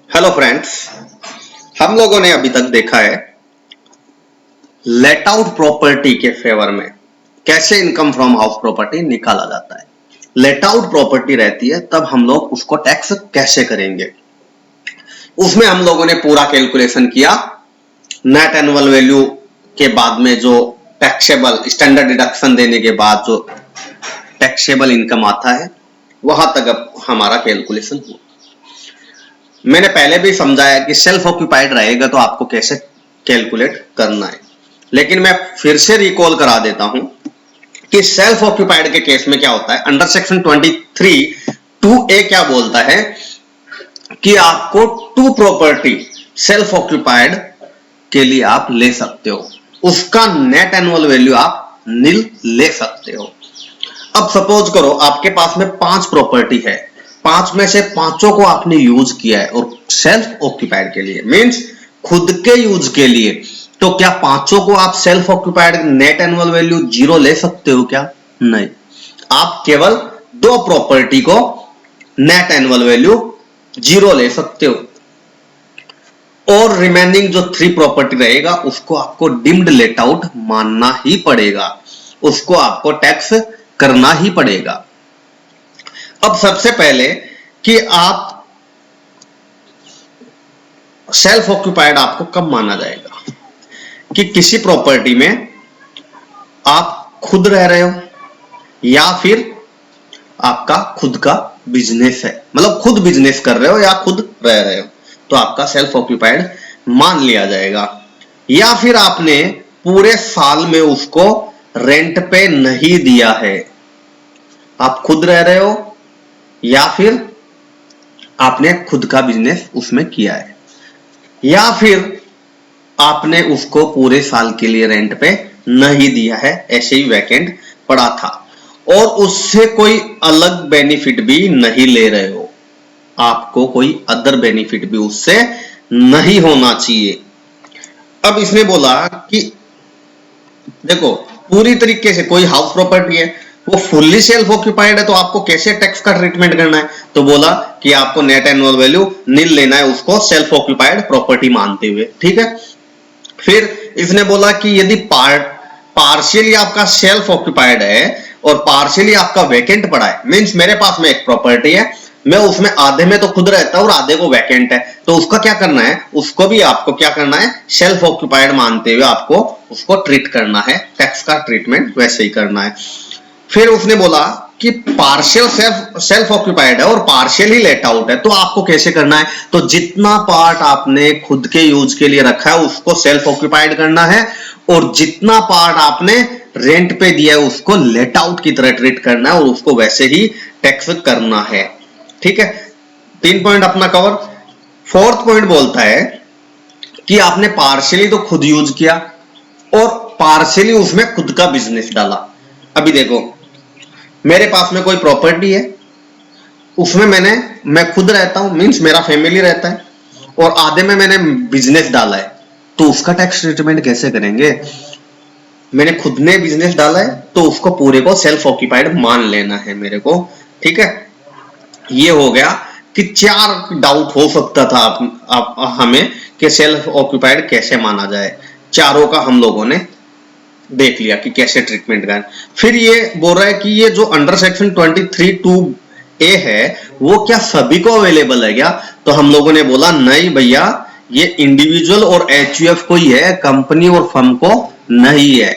Hello friends, हम लोगों ने अभी तक देखा है लेट आउट प्रॉपर्टी के फेवर में कैसे इनकम फ्रॉम हाउस प्रॉपर्टी निकाला जाता है। लेट आउट प्रॉपर्टी रहती है तब हम लोग उसको टैक्स कैसे करेंगे, उसमें हम लोगों ने पूरा कैलकुलेशन किया। नेट एनुअल वैल्यू के बाद में जो टैक्सेबल स्टैंडर्ड डिडक्शन देने के बाद जो टैक्सेबल इनकम आता है वहां तक अब हमारा कैलकुलेशन हुआ। मैंने पहले भी समझाया कि सेल्फ ऑक्यूपाइड रहेगा तो आपको कैसे कैलकुलेट करना है, लेकिन मैं फिर से रिकॉल करा देता हूं कि सेल्फ ऑक्यूपाइड के केस में क्या होता है। अंडर सेक्शन 23(2)(a) क्या बोलता है कि आपको टू प्रॉपर्टी सेल्फ ऑक्यूपाइड के लिए आप ले सकते हो, उसका नेट एनुअल वैल्यू आप नील ले सकते हो। अब सपोज करो आपके पास में 5 प्रॉपर्टी है, 5 में से 5 को आपने यूज किया है और सेल्फ ऑक्यूपाइड के लिए मींस खुद के यूज के लिए, तो क्या 5 को आप self occupied net annual value 0 ले सकते हो? क्या नहीं, आप केवल 2 प्रॉपर्टी को नेट एनुअल वैल्यू 0 ले सकते हो और रिमेनिंग जो 3 प्रॉपर्टी रहेगा उसको आपको डिम्ड लेट आउट मानना ही पड़ेगा, उसको आपको टैक्स करना ही पड़ेगा। अब सबसे पहले कि आप सेल्फ ऑक्यूपाइड आपको कब माना जाएगा कि किसी प्रॉपर्टी में आप खुद रह रहे हो या फिर आपका खुद का बिजनेस है, मतलब खुद बिजनेस कर रहे हो या खुद रह रहे हो, तो आपका सेल्फ ऑक्यूपाइड मान लिया जाएगा। या फिर आपने पूरे साल में उसको रेंट पे नहीं दिया है, आप खुद रह रहे हो या फिर आपने खुद का बिजनेस उसमें किया है, या फिर आपने उसको पूरे साल के लिए रेंट पे नहीं दिया है, ऐसे ही वैकेंट पड़ा था और उससे कोई अलग बेनिफिट भी नहीं ले रहे हो, आपको कोई अदर बेनिफिट भी उससे नहीं होना चाहिए। अब इसने बोला कि देखो पूरी तरीके से कोई हाउस प्रॉपर्टी है वो फुल्ली सेल्फ ऑक्यूपाइड है तो आपको कैसे टैक्स का ट्रीटमेंट करना है, तो बोला कि आपको नेट एनुअल वैल्यू नील लेना है उसको सेल्फ ऑक्यूपाइड प्रॉपर्टी मानते हुए, ठीक है। फिर इसने बोला कि यदि पार्शियली आपका सेल्फ ऑक्यूपाइड है और पार्शियली आपका वैकेंट पड़ा है, मींस मेरे पास में एक प्रॉपर्टी है, मैं उसमें आधे में तो खुद रहता हूं और आधे को वैकेंट है, तो उसका क्या करना है, उसको भी आपको क्या करना है, सेल्फ ऑक्यूपाइड मानते हुए आपको उसको ट्रीट करना है, टैक्स का ट्रीटमेंट वैसे ही करना है। फिर उसने बोला कि पार्शियल सेल्फ ऑक्यूपाइड है और पार्शियल ही लेट आउट है, तो आपको कैसे करना है, तो जितना पार्ट आपने खुद के यूज के लिए रखा है उसको सेल्फ ऑक्यूपाइड करना है और जितना पार्ट आपने रेंट पे दिया है उसको लेट आउट की तरह ट्रीट करना है और उसको वैसे ही टैक्स करना है, ठीक है। 3 पॉइंट अपना कवर। 4th पॉइंट बोलता है कि आपने पार्शियली तो खुद यूज किया और पार्शियली उसमें खुद का बिजनेस डाला। अभी देखो मेरे पास में कोई प्रॉपर्टी है, उसमें मैं खुद रहता हूं मींस मेरा फैमिली रहता है और आधे में मैंने बिजनेस डाला है, तो उसका टैक्स ट्रीटमेंट कैसे करेंगे। मैंने खुद ने बिजनेस डाला है तो उसको पूरे को सेल्फ ऑक्यूपाइड मान लेना है मेरे को, ठीक है। ये हो गया कि 4 डाउट हो सकता था आप हमें कि सेल्फ ऑक्यूपाइड कैसे माना जाए, चारों का हम लोगों ने देख लिया कि कैसे ट्रीटमेंट करना। फिर ये बोल रहा है कि ये जो अंडर सेक्शन 23(2)(a) है वो क्या सभी को अवेलेबल है क्या, तो हम लोगों ने बोला नहीं भैया, ये इंडिविजुअल और एचयूएफ को ही है, कंपनी और फर्म को नहीं है।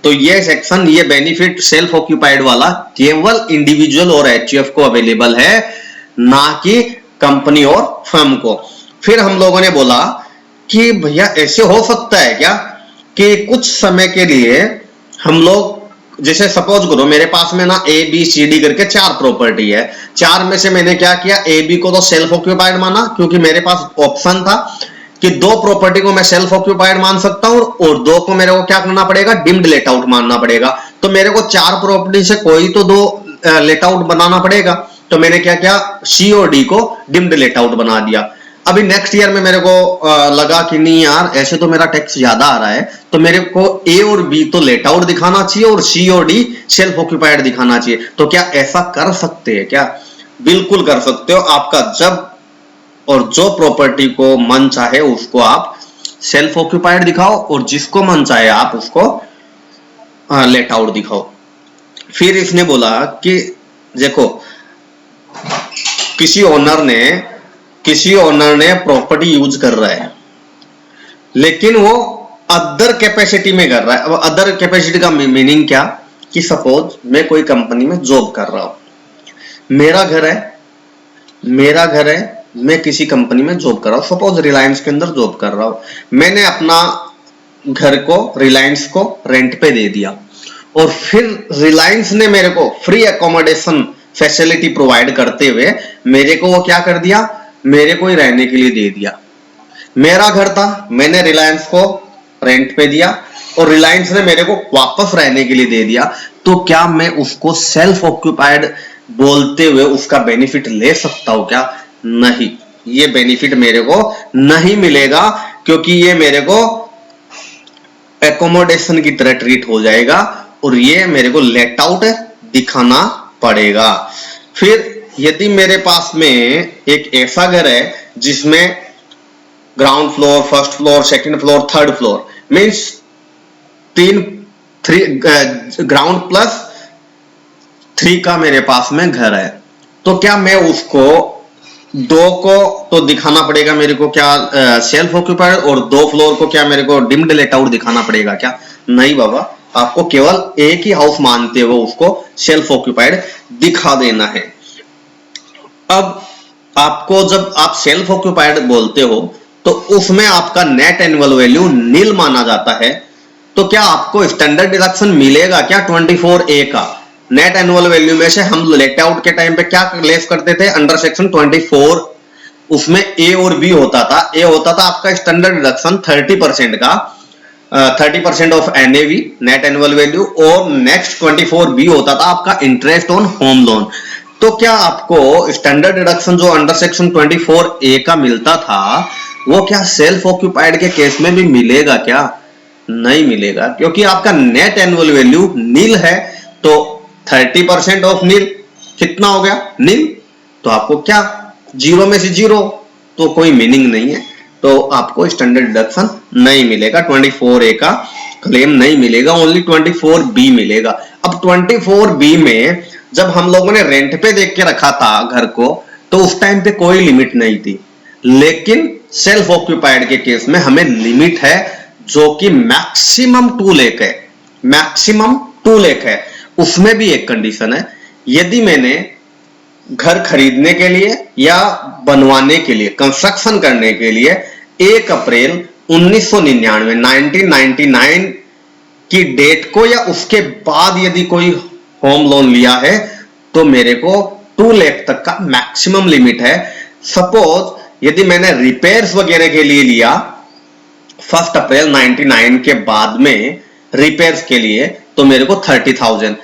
तो ये सेक्शन, ये बेनिफिट सेल्फ ऑक्यूपाइड वाला केवल इंडिविजुअल और एचयूएफ को अवेलेबल है, ना कि कंपनी और फर्म को। फिर हम लोगों ने बोला कि भैया ऐसे हो सकता है क्या कि कुछ समय के लिए हम लोग, जैसे सपोज करो मेरे पास में ना ए बी सी डी करके 4 प्रॉपर्टी है, 4 में से मैंने क्या किया, ए बी को तो सेल्फ ऑक्यूपाइड माना क्योंकि मेरे पास ऑप्शन था कि 2 प्रॉपर्टी को मैं सेल्फ ऑक्यूपाइड मान सकता हूं और 2 को मेरे को क्या करना पड़ेगा, डिम्ड लेट आउट मानना पड़ेगा। तो मेरे को 4 प्रॉपर्टी से कोई तो 2 लेट आउट बनाना पड़ेगा, तो मैंने क्या किया, सी और डी को डिम्ड लेट आउट बना दिया। अभी नेक्स्ट ईयर में मेरे को लगा कि नहीं यार ऐसे तो मेरा टैक्स ज्यादा आ रहा है, तो मेरे को ए और बी तो लेट आउट दिखाना चाहिए और सी और डी सेल्फ ऑक्यूपाइड दिखाना चाहिए। तो क्या ऐसा कर सकते हैं क्या, बिल्कुल कर सकते हो। आपका जब और जो प्रॉपर्टी को मन चाहे उसको आप सेल्फ ऑक्यूपाइड दिखाओ और जिसको मन चाहे आप उसको लेट आउट दिखाओ। फिर इसने बोला कि देखो किसी ओनर ने प्रॉपर्टी यूज कर रहा है लेकिन वो अदर कैपेसिटी में कर रहा है। अब अदर कैपेसिटी का मीनिंग क्या कि सपोज मैं कोई कंपनी में जॉब कर रहा हूं, मेरा घर है, मैं किसी कंपनी में जॉब कर रहा हूं, सपोज रिलायंस के अंदर जॉब कर रहा हूं। मैंने अपना घर को रिलायंस को रेंट पे दे दिया और फिर रिलायंस ने मेरे को फ्री एकोमोडेशन फैसिलिटी प्रोवाइड करते हुए मेरे को वो क्या कर दिया, मेरे को ही रहने के लिए दे दिया। मेरा घर था, मैंने रिलायंस को रेंट पे दिया और रिलायंस ने मेरे को वापस रहने के लिए दे दिया। तो क्या मैं उसको सेल्फ ऑक्यूपाइड बोलते हुए उसका बेनिफिट ले सकता हूं क्या? नहीं, ये बेनिफिट मेरे को नहीं मिलेगा क्योंकि ये मेरे को एकोमोडेशन की तरह ट्रीट हो जाएगा और ये मेरे को लेट आउट दिखाना पड़ेगा। फिर यदि मेरे पास में एक ऐसा घर है जिसमें ground floor, first floor, second floor, third floor means ground plus 3 का मेरे पास में घर है, तो क्या मैं उसको 2 को तो दिखाना पड़ेगा मेरे को क्या सेल्फ ऑक्यूपाइड और 2 फ्लोर को क्या मेरे को डिम्ड लेट आउट दिखाना पड़ेगा क्या? नहीं बाबा, आपको केवल एक ही हाउस मानते हुए उसको सेल्फ ऑक्यूपाइड दिखा देना है। अब आपको जब आप सेल्फ ऑक्यूपाइड बोलते हो तो उसमें आपका नेट एनुअल वैल्यू नील माना जाता है। तो क्या आपको स्टैंडर्ड डिडक्शन मिलेगा क्या 24A का? नेट एनुअल वैल्यू में से हम लेट आउट के टाइम पे क्या लेस करते थे अंडर सेक्शन 24, उसमें ए और बी होता था। ए होता था आपका स्टैंडर्ड डिडक्शन 30% का, 30% of NAV net annual value, और नेक्स्ट 24B होता था आपका इंटरेस्ट ऑन होम लोन। तो क्या आपको स्टैंडर्ड डिडक्शन जो अंडर सेक्शन 24A का मिलता था वो क्या सेल्फ ऑक्यूपाइड के केस में भी मिलेगा क्या? नहीं मिलेगा, क्योंकि आपका नेट एनुअल वैल्यू नील है। तो 30% ऑफ नील कितना हो गया? नील। तो आपको क्या 0 में से 0, तो कोई मीनिंग नहीं है, तो आपको स्टैंडर्ड डिडक्शन नहीं मिलेगा, 24A का क्लेम नहीं मिलेगा, ओनली 24B मिलेगा। अब 24B में जब हम लोगों ने रेंट पे देख के रखा था घर को तो उस टाइम पे कोई लिमिट नहीं थी, लेकिन सेल्फ ऑक्यूपाइड के केस में हमें लिमिट है जो कि मैक्सिमम 2 लाख है, मैक्सिमम 2 लाख है। उसमें भी एक कंडीशन है, यदि मैंने घर खरीदने के लिए या बनवाने के लिए, कंस्ट्रक्शन करने के लिए 1 अप्रैल 1999 की डेट को या उसके बाद यदि कोई होम लोन लिया है तो मेरे को 2 लाख तक का मैक्सिमम लिमिट है। सपोज यदि मैंने रिपेयर्स वगैरह के लिए लिया 1 अप्रैल 99 के बाद में रिपेयर्स के लिए, तो मेरे को 30,000।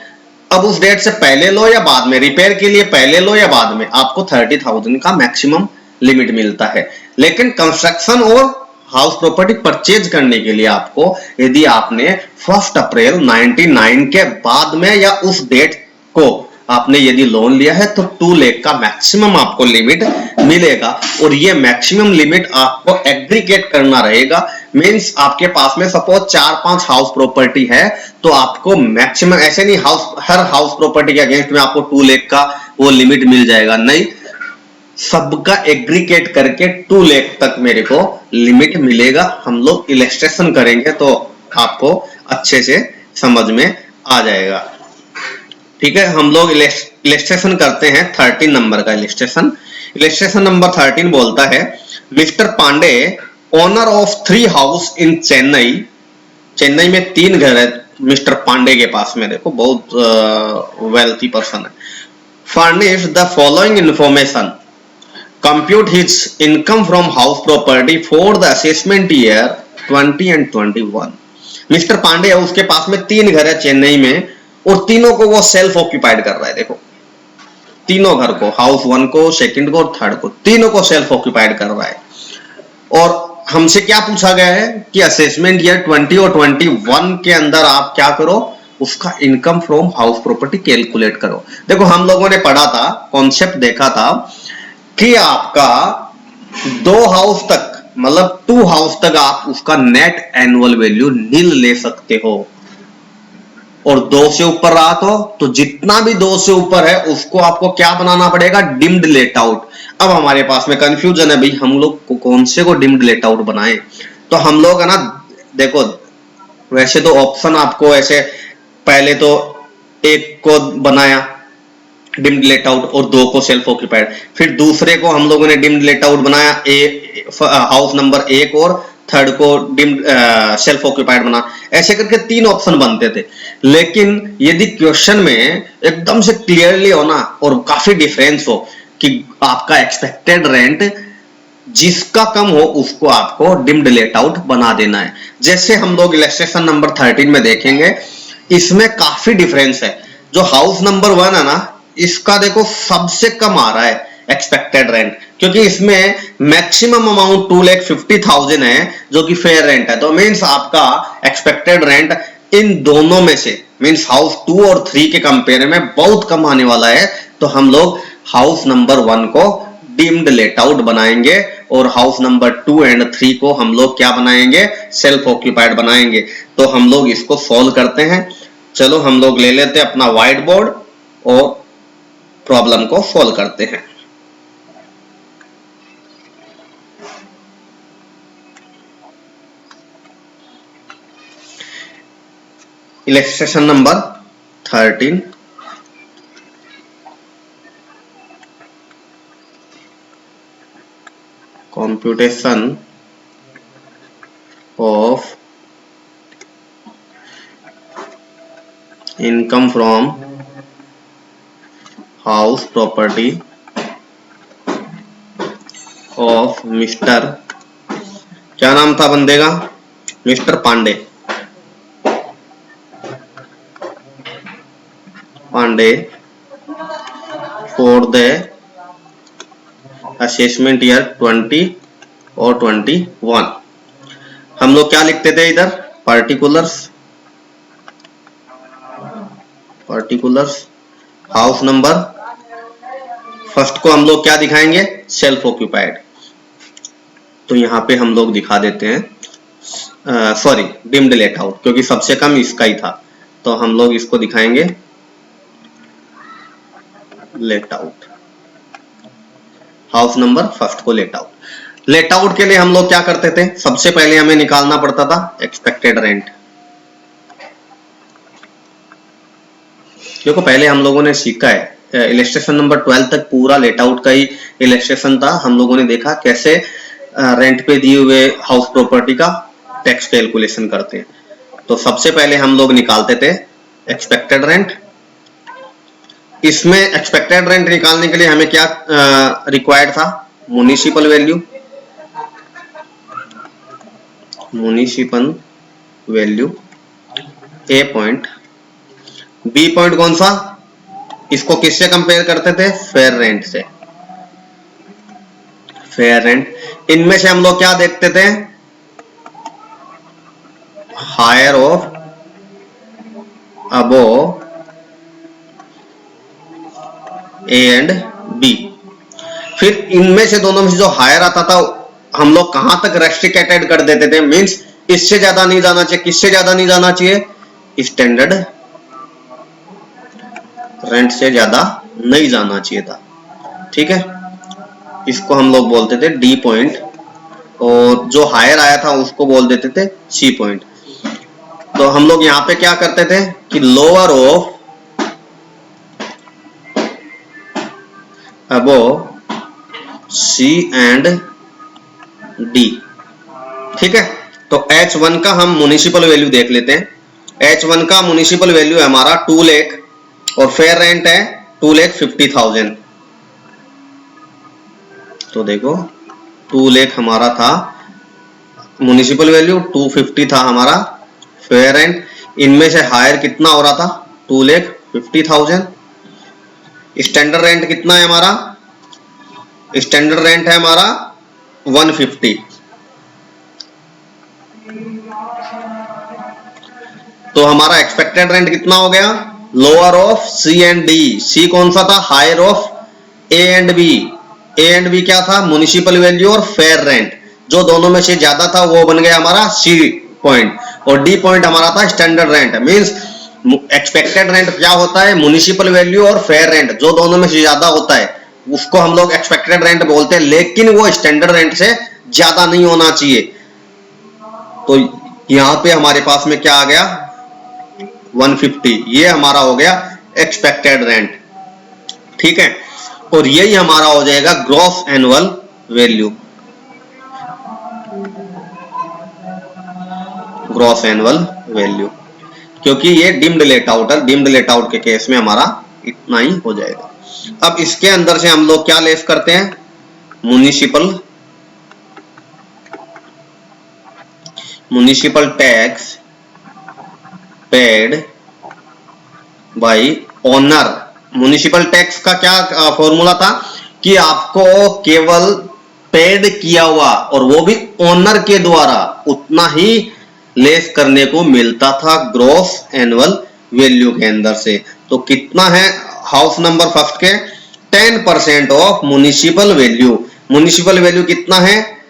अब उस डेट से पहले लो या बाद में, रिपेयर के लिए पहले लो या बाद में, आपको 30,000 का मैक्सिमम लिमिट मिलता है। लेकिन कंस्ट्रक्शन और हाउस प्रॉपर्टी परचेज करने के लिए आपको, यदि आपने 1 अप्रैल 99 के बाद में या उस डेट को आपने यदि लोन लिया है तो 2 लाख का मैक्सिमम आपको लिमिट मिलेगा। और ये मैक्सिमम लिमिट आपको एग्रीगेट करना रहेगा। मींस आपके पास में सपोज 4-5 हाउस प्रॉपर्टी है तो आपको मैक्सिमम, ऐसे नहीं हर हाउस प्रॉपर्टी के अगेंस्ट में आपको 2 लाख का वो लिमिट मिल जाएगा, नहीं, सबका एग्रीगेट करके 2 लाख तक मेरे को लिमिट मिलेगा। हम लोग इलस्ट्रेशन करेंगे तो आपको अच्छे से समझ में आ जाएगा। ठीक है, हम लोग इलस्ट्रेशन करते हैं 13 नंबर का इलस्ट्रेशन नंबर 13 बोलता है, mister Pandey owner of 3 house in Chennai में 3 घर है मिस्टर पांडे के पास में। देखो बहुत वेल्थी पर्सन है। Furnish the following information, compute his income from house property for the assessment year 20 and 21। Mister Pandey है, उसके पास में 3 घर है चेन्नई में और तीनों को वो सेल्फ ऑक्यूपाइड कर रहा है। देखो तीनों घर को, हाउस 1 को, सेकंड को और थर्ड को, तीनों को सेल्फ ऑक्यूपाइड कर रहा है। और हमसे क्या पूछा गया है कि असेसमेंट ईयर 20 और 21 के अंदर आप क्या करो, उसका income from house property calculate करो। देखो हम लोगों ने पढ़ा था, कॉन्सेप्ट देखा था कि आपका 2 हाउस तक, मतलब 2 हाउस तक आप उसका नेट एनुअल वैल्यू नील ले सकते हो, और 2 से ऊपर रहा तो जितना भी 2 से ऊपर है उसको आपको क्या बनाना पड़ेगा, डिम्ड लेट आउट। अब हमारे पास में कंफ्यूजन है भाई, हम लोग को कौन से को डिम्ड लेट आउट बनाए। तो हम लोग है ना, देखो वैसे तो ऑप्शन आपको ऐसे, पहले तो एक को बनाया डिम्ड लेट आउट और 2 को सेल्फ ऑक्यूपाइड, फिर दूसरे को हम लोगों ने डिम्ड लेट आउट बनाया हाउस नंबर 1, और थर्ड को डिम्ड सेल्फ ऑक्यूपाइड बना। ऐसे करके 3 ऑप्शन बनते थे। लेकिन यदि क्वेश्चन में एकदम से क्लियरली हो ना, और काफी डिफरेंस हो कि आपका एक्सपेक्टेड रेंट जिसका कम हो उसको आपको डिम्ड लेट आउट बना देना है। जैसे हम लोग इलस्ट्रेशन नंबर 13 में देखेंगे, इसमें काफी डिफरेंस है। जो हाउस नंबर 1 है ना, इसका देखो सबसे कम आ रहा है एक्सपेक्टेड रेंट, क्योंकि इसमें मैक्सिमम अमाउंट 2,50,000 है जो कि फेयर रेंट है। तो मीन्स आपका एक्सपेक्टेड रेंट इन दोनों में से, मीन्स हाउस 2 और 3 के कंपेयर में बहुत कम आने वाला है। तो हम लोग हाउस नंबर 1 को डीम्ड लेट आउट बनाएंगे, और हाउस नंबर 2 एंड 3 को हम लोग क्या बनाएंगे, सेल्फ ऑक्यूपाइड बनाएंगे। तो हम लोग इसको सॉल्व करते हैं। चलो हम लोग ले लेते हैं अपना व्हाइट बोर्ड और प्रॉब्लम को सॉल्व करते हैं। Illustration number 13, computation of income from house property of mister, क्या नाम था बंदे का, mister Pandey for the assessment year 20 और 21। हम लोग क्या लिखते थे इधर, पार्टिकुलर्स हाउस नंबर, फर्स्ट को हम लोग क्या दिखाएंगे, सेल्फ ऑक्यूपाइड। तो यहाँ पे हम लोग दिखा देते हैं, सॉरी डिम्ड लेट आउट, क्योंकि सबसे कम इसका ही था। तो हम लोग इसको दिखाएंगे let out, house number first को लेट आउट। लेट आउट के लिए हम लोग क्या करते थे, सबसे पहले हमें निकालना पड़ता था एक्सपेक्टेड रेंट। देखो पहले हम लोगों ने सीखा है, इलस्ट्रेशन नंबर 12 तक पूरा लेट आउट का ही इलस्ट्रेशन था। हम लोगों ने देखा कैसे रेंट पे दिए हुए हाउस प्रॉपर्टी का टैक्स कैलकुलेशन करते हैं। तो सबसे पहले हम लोग निकालते थे एक्सपेक्टेड रेंट। इसमें एक्सपेक्टेड रेंट निकालने के लिए हमें क्या रिक्वायर्ड था, municipal value, A point, B point कौन सा, इसको किससे कंपेयर करते थे, फेयर रेंट से, फेयर रेंट। इनमें से हम लोग क्या देखते थे, higher of above A and B. फिर इनमें से दोनों में से जो हायर आता था हम लोग कहां तक रेस्ट्रिक्टेड कर देते थे, मींस इससे ज्यादा नहीं जाना चाहिए। किससे ज्यादा नहीं जाना चाहिए, स्टैंडर्ड रेंट से ज्यादा नहीं जाना चाहिए था। ठीक है, इसको हम लोग बोलते थे डी पॉइंट, और जो हायर आया था उसको बोल देते थे सी पॉइंट। तो हम लोग यहां पे क्या करते थे कि lower of above C and D. ठीक है, तो H1 का हम म्युनिसिपल वैल्यू देख लेते हैं। H1 का म्युनिसिपल वैल्यू है हमारा 2 लाख, और फेयर रेंट है 2,50,000। तो देखो 2 लाख हमारा था म्युनिसिपल वैल्यू, 250 था हमारा फेयर रेंट। इनमें से हायर कितना हो रहा था, 2,50,000। स्टैंडर्ड रेंट कितना है हमारा, स्टैंडर्ड रेंट है हमारा 150। तो हमारा एक्सपेक्टेड रेंट कितना हो गया, lower of C and D. C कौन सा था, higher of A and B. A and B क्या था, म्युनिसिपल वैल्यू और फेयर रेंट। जो दोनों में से ज्यादा था वो बन गया हमारा सी पॉइंट, और डी पॉइंट हमारा था standard rent. Means expected rent क्या होता है, म्युनिसिपल वैल्यू और फेयर रेंट जो दोनों में से ज्यादा होता है उसको हम लोग एक्सपेक्टेड रेंट बोलते हैं, लेकिन वो स्टैंडर्ड रेंट से ज्यादा नहीं होना चाहिए। तो यहां पे हमारे पास में क्या आ गया, 150, ये हमारा हो गया एक्सपेक्टेड रेंट। ठीक है, और यही हमारा हो जाएगा gross annual value. Gross annual value, क्योंकि ये डिम्ड लेट आउट है, डिम्ड लेट आउट के केस में हमारा इतना ही हो जाएगा। अब इसके अंदर से हम लोग क्या लेस करते हैं, municipal tax paid by owner. Municipal tax का क्या फॉर्मूला था कि आपको केवल पेड किया हुआ और वो भी ओनर के द्वारा उतना ही लेस करने को मिलता था ग्रॉस एनुअल वैल्यू के अंदर से। तो कितना है हाउस नंबर फर्स्ट के, 10% of municipal value. Municipal value कितना है,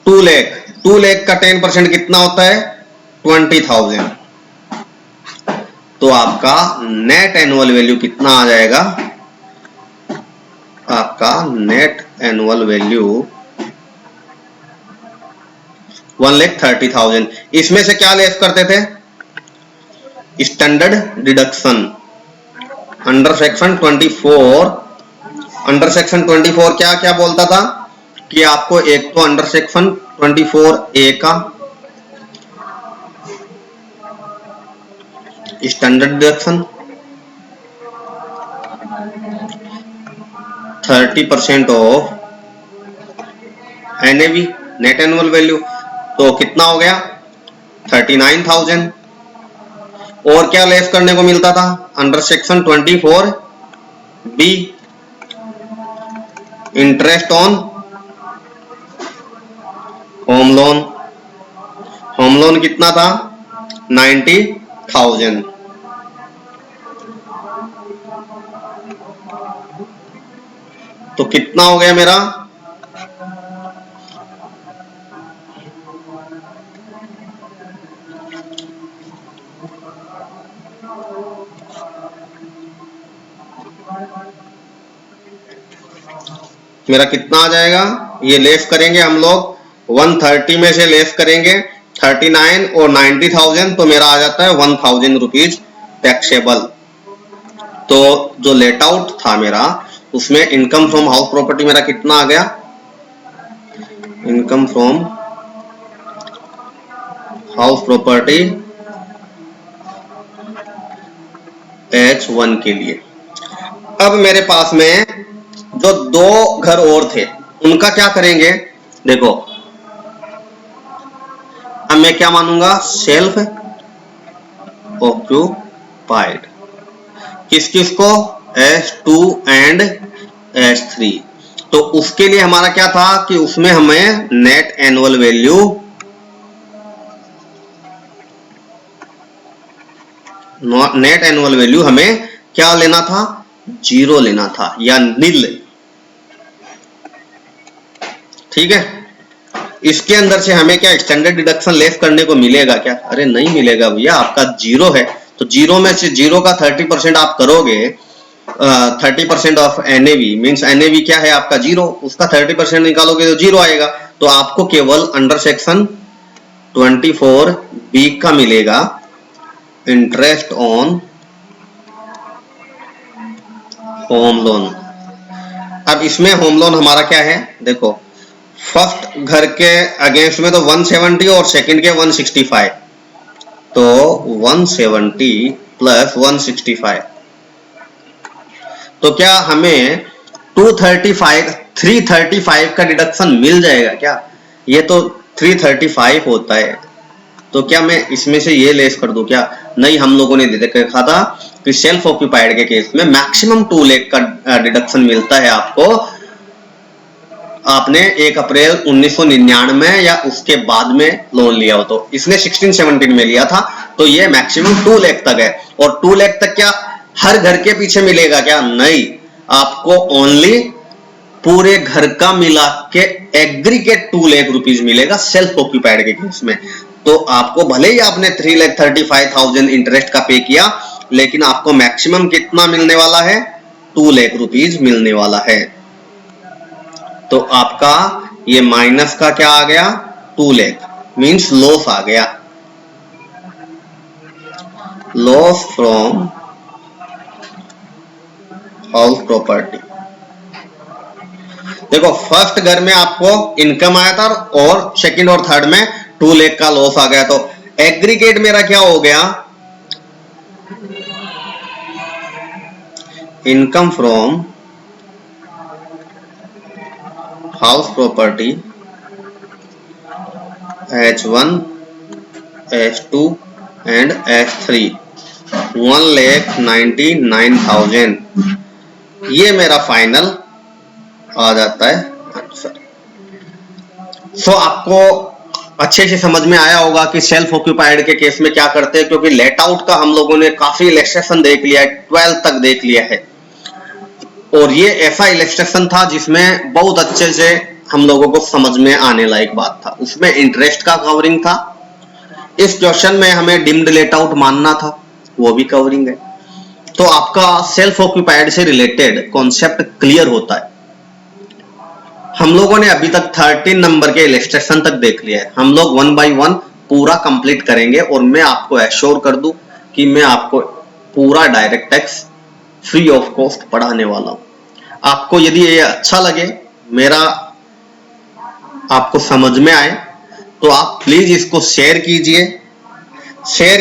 2 लाख। 2 लाख का 10% कितना होता है, 20,000। तो आपका नेट एनुअल वैल्यू कितना आ जाएगा, आपका नेट एनुअल वैल्यू 1,30,000। इसमें से क्या लेस करते थे, standard deduction under section 24। Under section 24 क्या क्या बोलता था कि आपको एक तो अंडर सेक्शन 24A का standard deduction 30% of NAV net annual value, तो कितना हो गया 39,000। और क्या लेस करने को मिलता था under section 24B, interest on home loan. Home loan कितना था 90,000। तो कितना हो गया मेरा, मेरा कितना आ जाएगा, ये लेस करेंगे हम लोग 130 में से लेस करेंगे 39 और 90,000, तो मेरा आ जाता है 1,000 रुपीज टैक्सेबल। तो जो लेट आउट था मेरा उसमें इनकम फ्रॉम हाउस प्रॉपर्टी मेरा कितना आ गया, income from house property H1 के लिए। अब मेरे पास में जो 2 घर और थे उनका क्या करेंगे, देखो अब मैं क्या मानूंगा, सेल्फ ऑक्यूपाइड। किस किस को, S2 एंड S3। तो उसके लिए हमारा क्या था कि उसमें हमें नेट एनुअल वैल्यू हमें क्या लेना था, 0 लेना था या नील। ठीक है, इसके अंदर से हमें क्या स्टैंडर्ड डिडक्शन लेस करने को मिलेगा क्या, अरे नहीं मिलेगा भैया, आपका 0 है। तो 0 में से 0 का 30% आप करोगे, 30% ऑफ एनएवी मींस एनएवी क्या है आपका 0, उसका 30% निकालोगे तो 0 आएगा। तो आपको केवल अंडर सेक्शन 24B का मिलेगा इंटरेस्ट ऑन होम लोन। अब इसमें होम लोन हमारा क्या है, देखो फर्स्ट घर के अगेंस्ट में तो 170 और सेकंड के 165, तो 170 प्लस 165, तो क्या हमें 335 का डिडक्शन मिल जाएगा क्या, ये तो 335 होता है। तो क्या मैं इसमें से ये लेस कर दूं क्या, नहीं, हम लोगों ने देखा था कि सेल्फ ऑक्यूपाइड के केस में मैक्सिमम 2 लाख का डिडक्शन मिलता है आपको, आपने 1 अप्रैल 1999 या उसके बाद में लोन लिया हो। तो इसने 16-17 में लिया था तो ये मैक्सिमम 2 लाख तक है। और 2 लाख तक क्या हर घर के पीछे मिलेगा क्या? नहीं, आपको ओनली पूरे घर का मिला के एग्रीगेट 2 लाख रुपीज मिलेगा सेल्फ ऑक्यूपाइड के केस में। तो आपको भले ही आपने 3,35,000 इंटरेस्ट का पे किया, लेकिन आपको मैक्सिमम कितना मिलने वाला है? 2 लाख रुपीज मिलने वाला है। तो आपका ये माइनस का क्या आ गया? 2 लाख, मींस लॉस आ गया, लॉस फ्रॉम हाउस प्रॉपर्टी। देखो फर्स्ट घर में आपको इनकम आया था और सेकंड और थर्ड में 2 लाख का लॉस आ गया। तो एग्रीगेट मेरा क्या हो गया? Income from house property H1, H2 and H3 1,99,000। ये मेरा फाइनल आ जाता है आंसर। सो आपको अच्छे से समझ में आया होगा कि सेल्फ ऑक्यूपाइड के केस में क्या करते हैं, क्योंकि लेट आउट का हम लोगों ने काफी इलस्ट्रेशन देख लिया है, 12 तक देख लिया है। और ये ऐसा इलस्ट्रेशन था जिसमें बहुत अच्छे से हम लोगों को समझ में आने लायक बात था। उसमें इंटरेस्ट का कवरिंग था, इस क्वेश्चन में हमें डिम्ड लेट आउट मानना था, वो भी कवरिंग है। तो आपका सेल्फ ऑक्यूपाइड से रिलेटेड कॉन्सेप्ट क्लियर होता है। हम लोगों ने अभी तक 13 नंबर के इलस्ट्रेशन तक देख लिया है। हम लोग 1 बाय 1 पूरा कंप्लीट करेंगे और मैं आपको एश्योर कर दूं कि मैं आपको पूरा direct tax free of cost पढ़ाने वाला हूं। आपको यदि ये अच्छा लगे, मेरा आपको समझ में आए, तो आप प्लीज इसको शेयर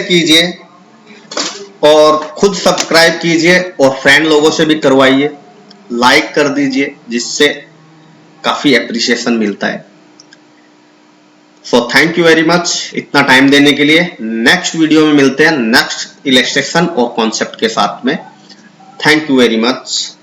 कीजिए और खुद सब्सक्राइब कीजिए और फ्रेंड लोगों से भी करवाइए, लाइक कर दीजिए, जिससे काफी एप्रिसिएशन मिलता है। So thank you very much इतना टाइम देने के लिए। नेक्स्ट वीडियो में मिलते हैं नेक्स्ट इलस्ट्रेशन और कॉन्सेप्ट के साथ में। Thank you very much.